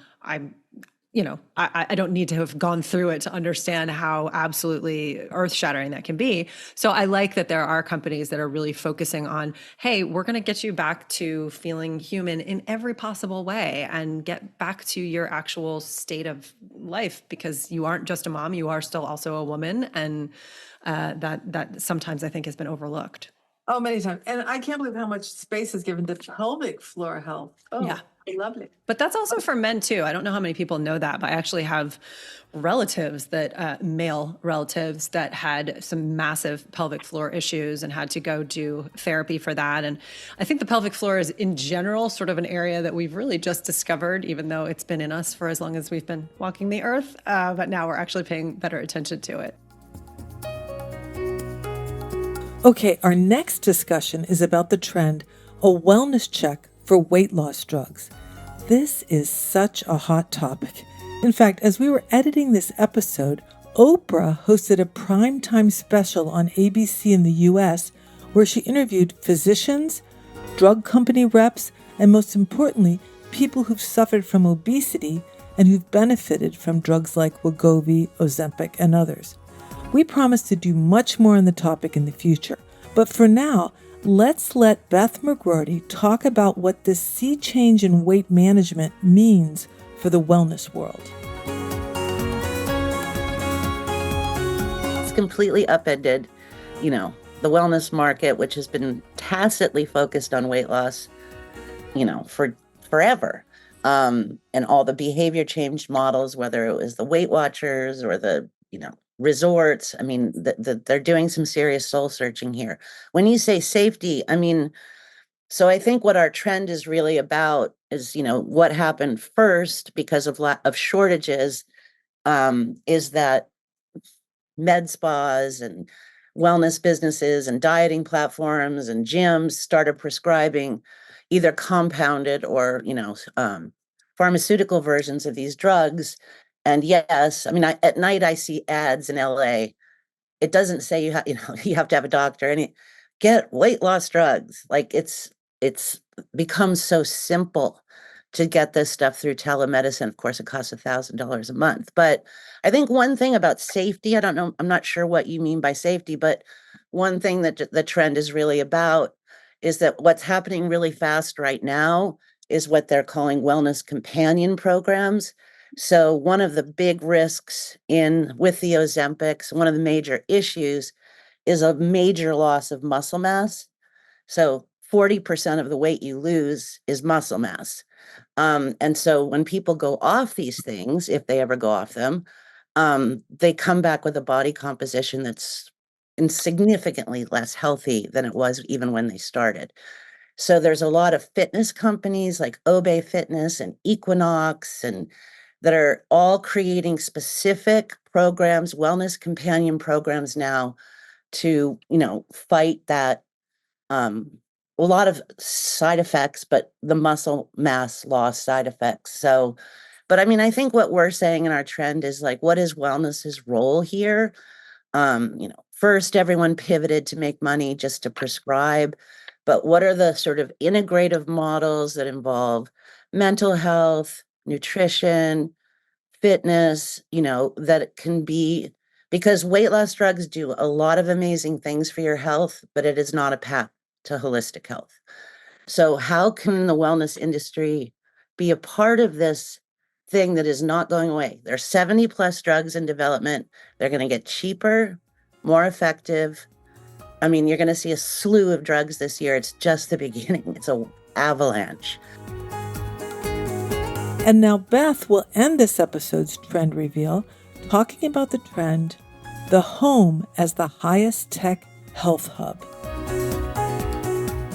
I don't need to have gone through it to understand how absolutely earth-shattering that can be. So I like that there are companies that are really focusing on, hey, we're going to get you back to feeling human in every possible way and get back to your actual state of life, because you aren't just a mom, you are still also a woman. And that sometimes I think has been overlooked. Oh, many times. And I can't believe how much space is given to pelvic floor health. Oh, Yeah. lovely. But that's also for men too. I don't know how many people know that, but I actually have relatives male relatives that had some massive pelvic floor issues and had to go do therapy for that. And I think the pelvic floor is in general sort of an area that we've really just discovered, even though it's been in us for as long as we've been walking the earth. But now we're actually paying better attention to it. Okay, our next discussion is about the trend, a wellness check for weight loss drugs. This is such a hot topic. In fact, as we were editing this episode, Oprah hosted a primetime special on ABC in the US where she interviewed physicians, drug company reps, and most importantly, people who've suffered from obesity and who've benefited from drugs like Wegovy, Ozempic, and others. We promise to do much more on the topic in the future, but for now, let's let Beth McGroarty talk about what this sea change in weight management means for the wellness world. It's completely upended, the wellness market, which has been tacitly focused on weight loss, for forever. And all the behavior change models, whether it was the Weight Watchers or the, resorts. I mean, they're doing some serious soul searching here. When you say safety, so I think what our trend is really about is, what happened first because of shortages, is that med spas and wellness businesses and dieting platforms and gyms started prescribing either compounded or, pharmaceutical versions of these drugs. And yes, at night I see ads in LA. It doesn't say you have to have a doctor and get weight loss drugs. Like it's become so simple to get this stuff through telemedicine. Of course, it costs $1,000 a month. But I think one thing about safety, I don't know, I'm not sure what you mean by safety, but one thing that the trend is really about is that what's happening really fast right now is what they're calling wellness companion programs. So one of the big risks with the Ozempics, one of the major issues is a major loss of muscle mass. So 40% of the weight you lose is muscle mass. And so when people go off these things, if they ever go off them, they come back with a body composition that's significantly less healthy than it was even when they started. So there's a lot of fitness companies like Obey Fitness and Equinox and that are all creating specific programs, wellness companion programs now to, fight that, a lot of side effects, but the muscle mass loss side effects. So, but I think what we're saying in our trend is like, what is wellness's role here? First everyone pivoted to make money just to prescribe, but what are the sort of integrative models that involve mental health, nutrition, fitness, that it can be, because weight loss drugs do a lot of amazing things for your health, but it is not a path to holistic health. So how can the wellness industry be a part of this thing that is not going away? There's 70 plus drugs in development. They're going to get cheaper, more effective. You're going to see a slew of drugs this year. It's just the beginning. It's an avalanche. And now Beth will end this episode's trend reveal talking about the trend, the home as the highest tech health hub.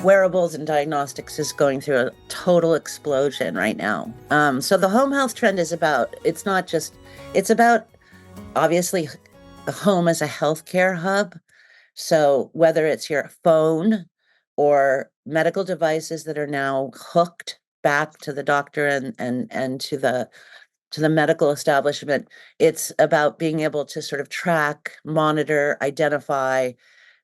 Wearables and diagnostics is going through a total explosion right now. So the home health trend is it's about obviously the home as a healthcare hub. So whether it's your phone or medical devices that are now hooked back to the doctor and to the medical establishment, it's about being able to sort of track, monitor, identify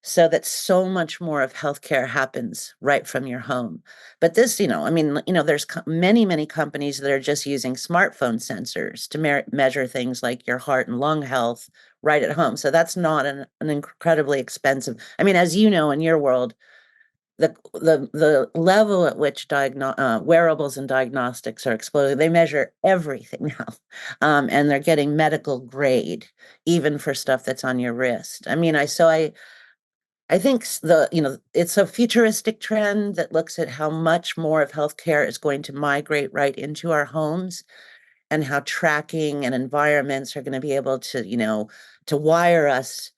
so that so much more of healthcare happens right from your home. But this, there's many, many companies that are just using smartphone sensors to measure things like your heart and lung health right at home. So that's not an incredibly expensive. I mean, as you know, in your world, the level at which wearables and diagnostics are exploding, they measure everything now, and they're getting medical grade even for stuff that's on your wrist. I mean, I think it's a futuristic trend that looks at how much more of healthcare is going to migrate right into our homes, and how tracking and environments are going to be able to, to wire us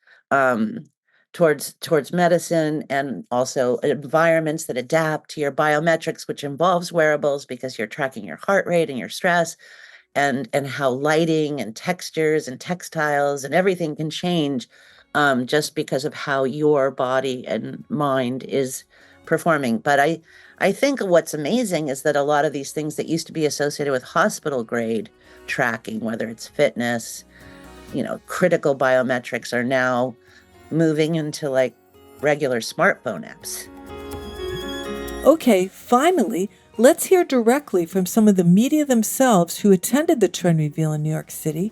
towards medicine, and also environments that adapt to your biometrics, which involves wearables because you're tracking your heart rate and your stress, and how lighting and textures and textiles and everything can change just because of how your body and mind is performing. But I think what's amazing is that a lot of these things that used to be associated with hospital grade tracking, whether it's fitness, critical biometrics, are now moving into like regular smartphone apps. Okay, finally, let's hear directly from some of the media themselves who attended the Trend Reveal in New York City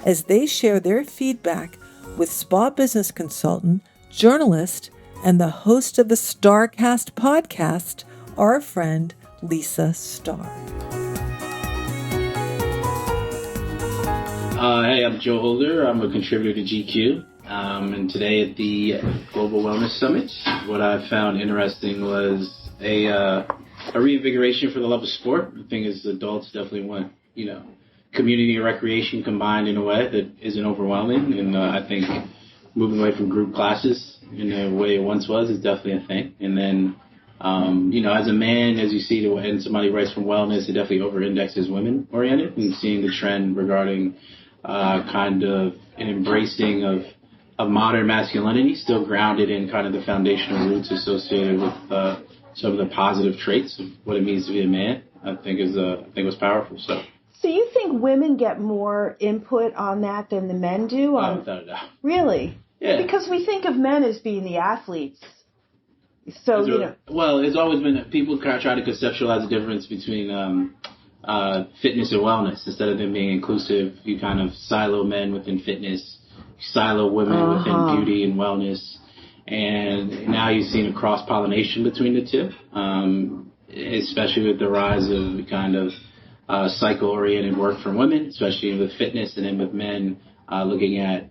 as they share their feedback with spa business consultant, journalist, and the host of the StarCast podcast, our friend Lisa Starr. Hey, I'm Joe Holder. I'm a contributor to GQ. And today at the Global Wellness Summit, what I found interesting was a reinvigoration for the love of sport. I think as adults definitely want, community and recreation combined in a way that isn't overwhelming. And I think moving away from group classes in the way it once was is definitely a thing. And then, as a man, as you see, and somebody writes from wellness, it definitely over-indexes women-oriented, and seeing the trend regarding kind of an embracing of modern masculinity, still grounded in kind of the foundational roots associated with some of the positive traits of what it means to be a man, I think was powerful. So you think women get more input on that than the men do? Without a doubt. Really? Yeah. Because we think of men as being the athletes. So, Well, it's always been, people try to conceptualize the difference between fitness and wellness. Instead of them being inclusive, you kind of silo men within fitness, silo women within beauty and wellness. And now you've seen a cross-pollination between the two, especially with the rise of kind of cycle-oriented work from women, especially with fitness, and then with men looking at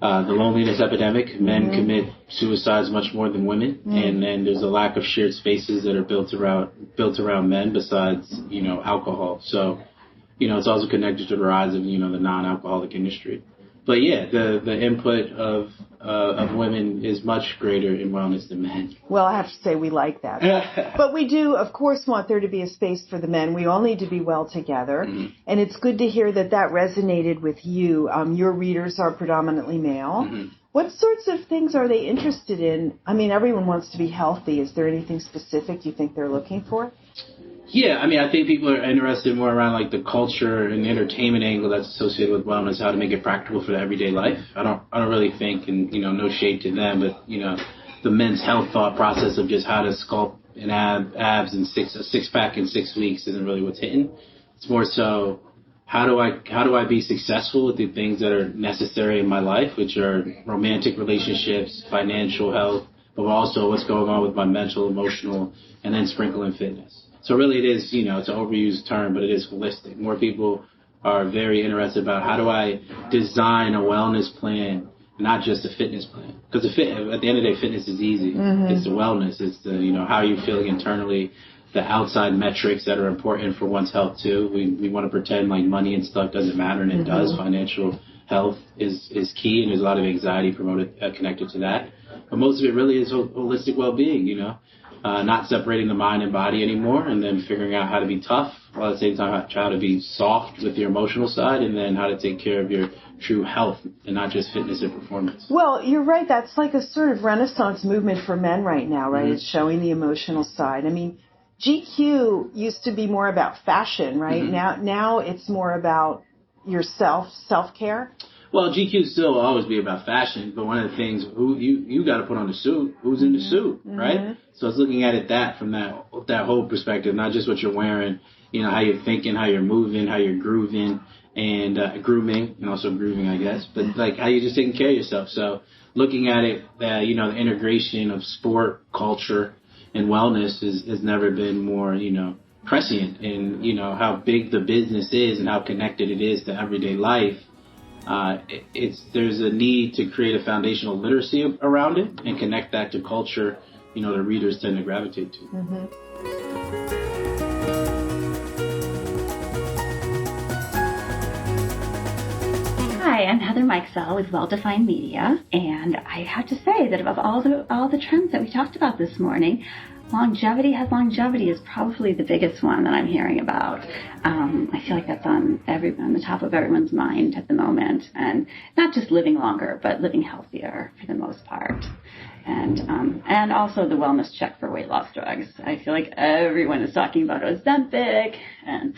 the loneliness epidemic. Men commit suicides much more than women, and then there's a lack of shared spaces that are built around men besides, alcohol. So, it's also connected to the rise of, the non-alcoholic industry. But yeah, the input of women is much greater in wellness than men. Well, I have to say we like that. But we do, of course, want there to be a space for the men. We all need to be well together. Mm-hmm. And it's good to hear that resonated with you. Your readers are predominantly male. Mm-hmm. What sorts of things are they interested in? I mean, everyone wants to be healthy. Is there anything specific you think they're looking for? Yeah, I think people are interested more around like the culture and the entertainment angle that's associated with wellness, how to make it practical for the everyday life. I don't really think, and no shade to them, but the men's health thought process of just how to sculpt and add abs and a six pack in 6 weeks isn't really what's hitting. It's more so how do I be successful with the things that are necessary in my life, which are romantic relationships, financial health, but also what's going on with my mental, emotional, and then sprinkle in fitness. So really it is, it's an overused term, but it is holistic. More people are very interested about how do I design a wellness plan, not just a fitness plan. Because at the end of the day, fitness is easy. Mm-hmm. It's the wellness. It's the, how are you feeling internally, the outside metrics that are important for one's health too. We want to pretend like money and stuff doesn't matter, and it does. Financial health is key, and there's a lot of anxiety connected to that. But most of it really is holistic well-being, not separating the mind and body anymore, and then figuring out how to be tough, while at the same time how to be soft with your emotional side, and then how to take care of your true health and not just fitness and performance. Well, you're right. That's like a sort of renaissance movement for men right now, right? Mm-hmm. It's showing the emotional side. I mean, GQ used to be more about fashion, right? Mm-hmm. Now it's more about yourself, self-care. Well, GQ still will always be about fashion, but one of the things, you got to put on the suit. Who's in the suit, right? So it's looking at it from that whole perspective, not just what you're wearing, how you're thinking, how you're moving, how you're grooving, and grooming, and also grooving, I guess, but like how you're just taking care of yourself. So looking at it, the integration of sport, culture, and wellness has never been more, prescient, and how big the business is and how connected it is to everyday life. There's a need to create a foundational literacy around it and connect that to culture, the readers tend to gravitate to. Hi, I'm Heather Mikesell with Well-Defined Media, and I have to say that of all the trends that we talked about this morning, longevity is probably the biggest one that I'm hearing about. I feel like that's on the top of everyone's mind at the moment, and not just living longer, but living healthier for the most part. And also the wellness check for weight loss drugs. I feel like everyone is talking about Ozempic and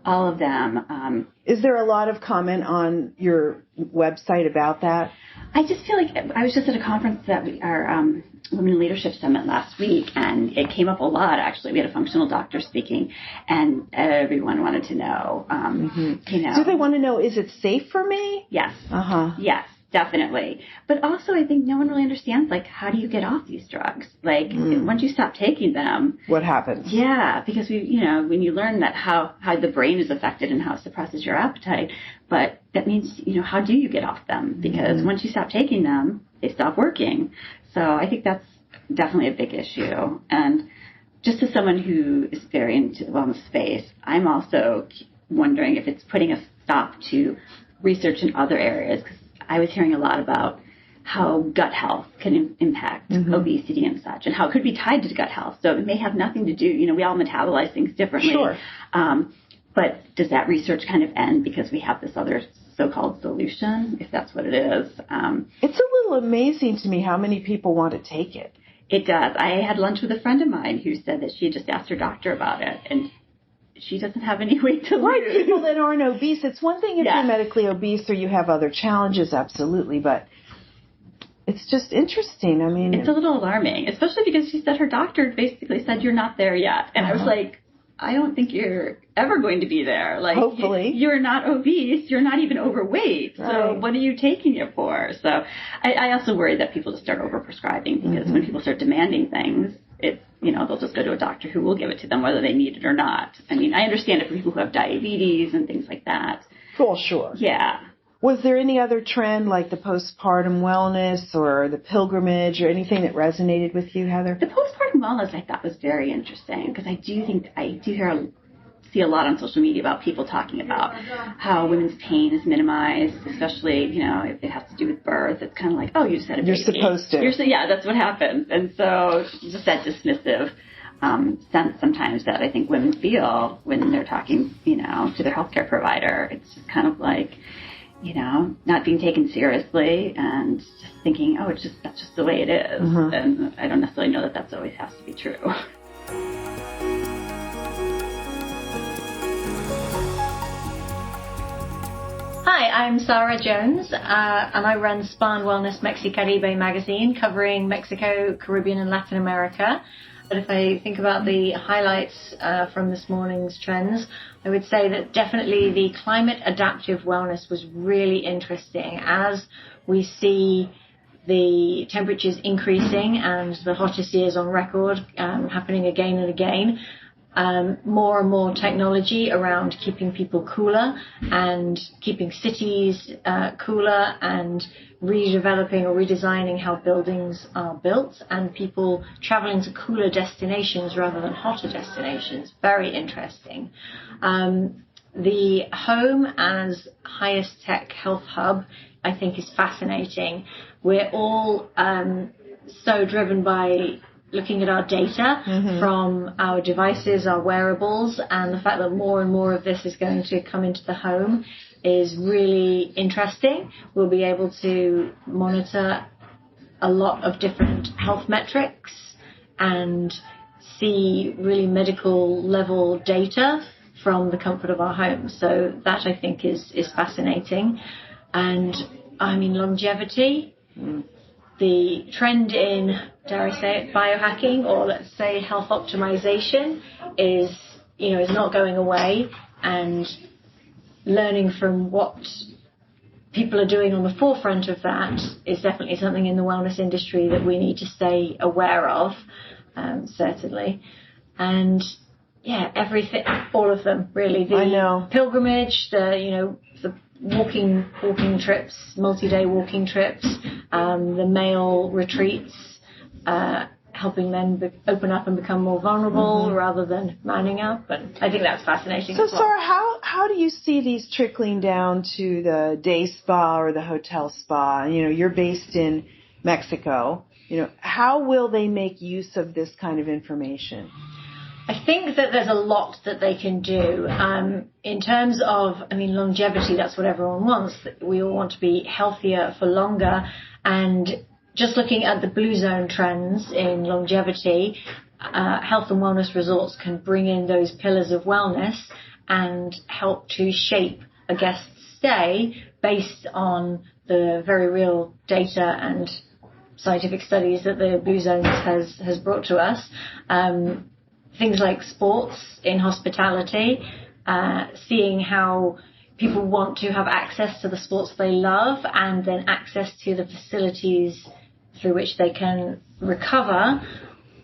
all of them. Is there a lot of comment on your website about that? I just feel like I was just at a conference that our Women in Leadership Summit last week, and it came up a lot, actually. We had a functional doctor speaking, and everyone wanted to know, Do they want to know, is it safe for me? Yes. Uh-huh. Yes, definitely. But also, I think no one really understands, how do you get off these drugs? Once you stop taking them. What happens? Yeah, because when you learn that how the brain is affected and how it suppresses your appetite, but that means, how do you get off them? Because once you stop taking them, they stop working. So I think that's definitely a big issue. And just as someone who is very into the wellness space, I'm also wondering if it's putting a stop to research in other areas, because I was hearing a lot about how gut health can impact obesity and such, and how it could be tied to gut health. So it may have nothing to do, we all metabolize things differently. Sure. But does that research kind of end because we have this other so-called solution, if that's what it is? It's a little amazing to me how many people want to take it. It does. I had lunch with a friend of mine who said that she had just asked her doctor about it, and she doesn't have any weight to lose. Right, people that aren't obese. It's one thing if you're medically obese or you have other challenges, absolutely, but it's just interesting. I mean, it's a little alarming, especially because she said her doctor basically said you're not there yet. And I was like, I don't think you're ever going to be there. Hopefully. You're not obese. You're not even overweight. Right. So what are you taking it for? So I also worry that people just start overprescribing, because when people start demanding things, they'll just go to a doctor who will give it to them whether they need it or not. I mean, I understand it for people who have diabetes and things like that. Well, sure. Yeah. Was there any other trend like the postpartum wellness or the pilgrimage or anything that resonated with you, Heather? The postpartum wellness I thought was very interesting, because I do see a lot on social media about people talking about how women's pain is minimized, especially, if it has to do with birth. It's kind of like, oh, you just had a baby. You're supposed to. Yeah, that's what happens. And so just that dismissive sense sometimes that I think women feel when they're talking, to their healthcare provider. It's just kind of like, not being taken seriously and just thinking, oh, that's just the way it is. And I don't necessarily know that that's always has to be true. Hi, I'm Sarah Jones, and I run Spa and Wellness Mexicaribe magazine, covering Mexico, Caribbean, and Latin America. But if I think about the highlights from this morning's trends, I would say that definitely the climate adaptive wellness was really interesting. As we see the temperatures increasing and the hottest years on record happening again and again, more and more technology around keeping people cooler and keeping cities cooler, and redeveloping or redesigning how buildings are built, and people traveling to cooler destinations rather than hotter destinations. Very interesting. The home as highest tech health hub, I think, is fascinating. We're all so driven by looking at our data from our devices, our wearables, and the fact that more and more of this is going to come into the home is really interesting. We'll be able to monitor a lot of different health metrics and see really medical level data from the comfort of our homes. So that, I think, is fascinating. And I mean, longevity, the trend in, dare I say it, biohacking, or let's say health optimization is not going away, and learning from what people are doing on the forefront of that is definitely something in the wellness industry that we need to stay aware of, certainly. And yeah, everything, all of them really. I know. Pilgrimage, the walking trips, multi-day walking trips, the male retreats, helping men open up and become more vulnerable rather than manning up. And I think that's fascinating. So, as well. Sarah, how do you see these trickling down to the day spa or the hotel spa? You're based in Mexico. How will they make use of this kind of information? I think that there's a lot that they can do. In terms of, longevity, that's what everyone wants. We all want to be healthier for longer. And just looking at the blue zone trends in longevity, health and wellness resorts can bring in those pillars of wellness and help to shape a guest's stay based on the very real data and scientific studies that the blue zones has brought to us. Things like sports in hospitality, seeing how people want to have access to the sports they love and then access to the facilities through which they can recover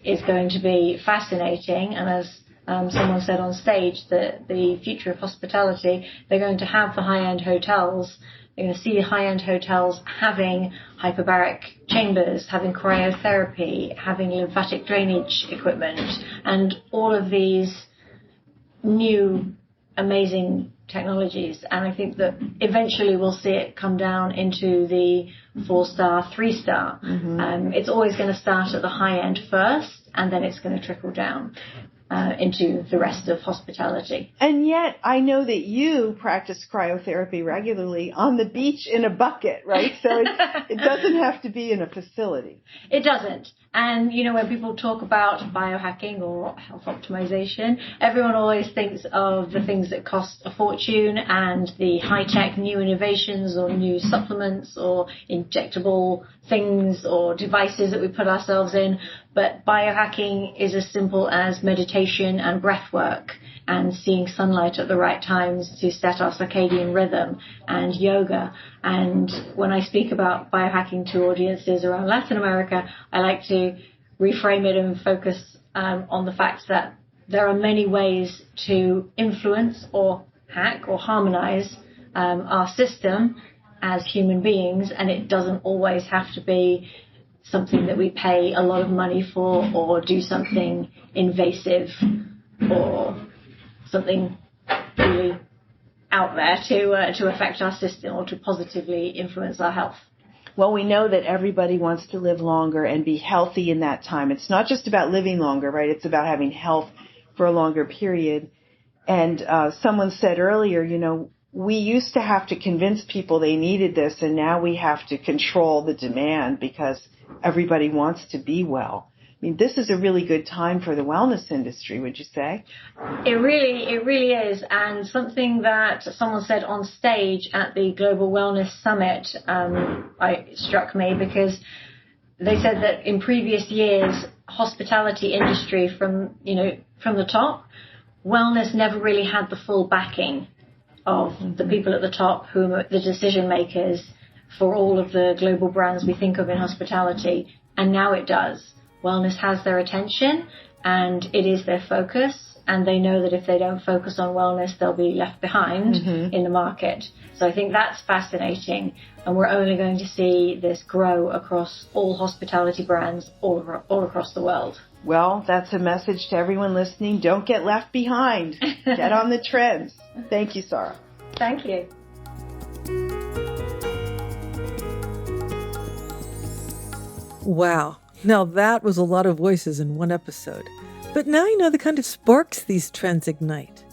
is going to be fascinating. And as someone said on stage, that the future of hospitality, they're going to have the high-end hotels. You're going to see high-end hotels having hyperbaric chambers, having cryotherapy, having lymphatic drainage equipment, and all of these new amazing technologies. And I think that eventually we'll see it come down into the 4-star, 3-star. It's always going to start at the high end first, and then it's going to trickle down into the rest of hospitality. And yet, I know that you practice cryotherapy regularly on the beach in a bucket, right? So it doesn't have to be in a facility. It doesn't. And, when people talk about biohacking or health optimization, everyone always thinks of the things that cost a fortune and the high-tech new innovations or new supplements or injectable things or devices that we put ourselves in. But biohacking is as simple as meditation and breath work and seeing sunlight at the right times to set our circadian rhythm, and yoga. And when I speak about biohacking to audiences around Latin America, I like to reframe it and focus on the fact that there are many ways to influence or hack or harmonize our system as human beings, and it doesn't always have to be something that we pay a lot of money for or do something invasive or something really out there to affect our system or to positively influence our health. Well, we know that everybody wants to live longer and be healthy in that time. It's not just about living longer, right? It's about having health for a longer period. And someone said earlier, we used to have to convince people they needed this, and now we have to control the demand because everybody wants to be well. This is a really good time for the wellness industry, would you say? It really is. And something that someone said on stage at the Global Wellness Summit struck me, because they said that in previous years, hospitality industry from the top, wellness never really had the full backing of the people at the top who are the decision makers for all of the global brands we think of in hospitality. And now it does. Wellness has their attention and it is their focus, and they know that if they don't focus on wellness, they'll be left behind in the market. So I think that's fascinating, and we're only going to see this grow across all hospitality brands all across the world. Well, that's a message to everyone listening. Don't get left behind. Get on the trends. Thank you, Sarah. Thank you. Wow. Now that was a lot of voices in one episode. But now you know the kind of sparks these trends ignite.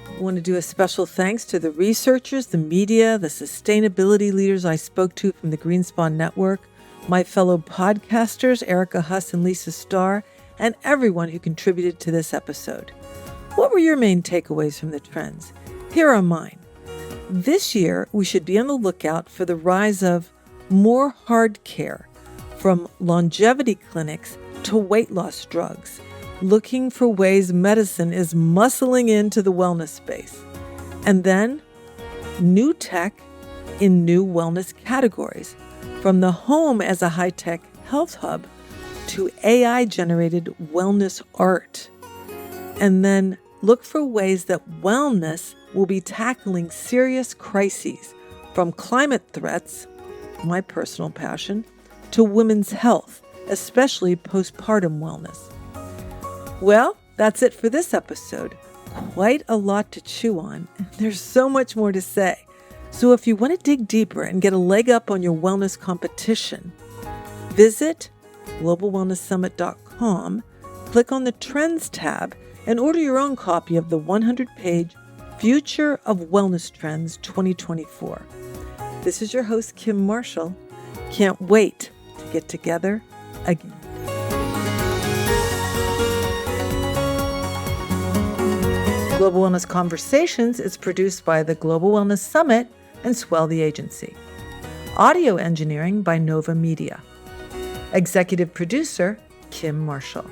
I want to do a special thanks to the researchers, the media, the sustainability leaders I spoke to from the Greenspawn Network, my fellow podcasters, Erica Huss and Lisa Starr, and everyone who contributed to this episode. What were your main takeaways from the trends? Here are mine. this year, we should be on the lookout for the rise of more hardcare, from longevity clinics to weight loss drugs, looking for ways medicine is muscling into the wellness space. And then new tech in new wellness categories, from the home as a high-tech health hub to AI-generated wellness art. And then look for ways that wellness will be tackling serious crises, from climate threats, my personal passion, to women's health, especially postpartum wellness. Well, that's it for this episode. Quite a lot to chew on, and there's so much more to say. So if you want to dig deeper and get a leg up on your wellness competition, visit globalwellnesssummit.com, click on the Trends tab, and order your own copy of the 100-page Future of Wellness Trends 2024. This is your host, Kim Marshall. Can't wait to get together again. Global Wellness Conversations is produced by the Global Wellness Summit and Swell the Agency. Audio engineering by Nova Media. Executive producer, Kim Marshall.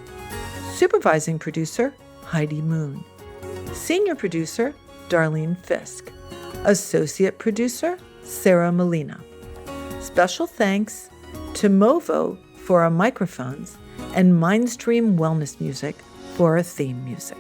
Supervising producer, Heidi Moon. Senior producer, Darlene Fisk. Associate producer, Sarah Molina. Special thanks to Movo for our microphones and Mindstream Wellness Music for our theme music.